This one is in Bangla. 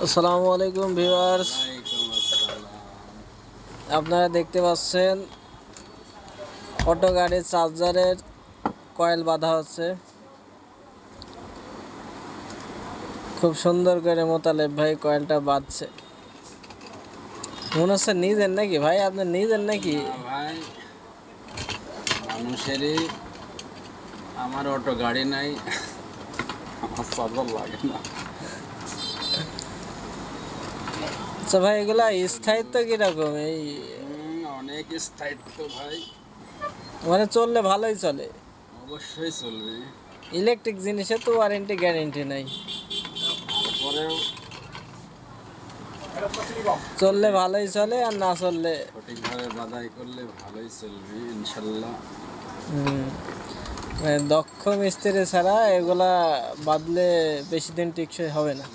আসসালামু আলাইকুম ভিউয়ার্স, ওয়ালাইকুম আসসালাম। আপনারা দেখতে পাচ্ছেন অটো গাড়ির চার্জারের কয়েল বাঁধা হচ্ছে। খুব সুন্দর করে মোতালেব ভাই কয়েলটা বাঁধছে। মনে হচ্ছে নিজের নাকি ভাই? আপনার নিজের নাকি? না ভাই, মানুষেরই। আমার অটো গাড়ি নাই, আমার চার্জার লাগে না। আচ্ছা ভাই, এগুলা স্থায়িত্ব কিরকম? এই অনেক স্থায়িত্ব ভাই, মানে চললে ভালোই চলে। অবশ্যই চলবে। ইলেকট্রিক জিনিসের তো ওয়ারেন্টি গ্যারেন্টি নাই, তারপরেও চললে ভালোই চলে আর না চললে সঠিকভাবে বাধাই করলে ভালোই চলবে ইনশাল্লাহ। মানে দক্ষ মিস্ত্রি ছাড়া এগুলা বাদলে বেশি দিন টিকসই হবে না।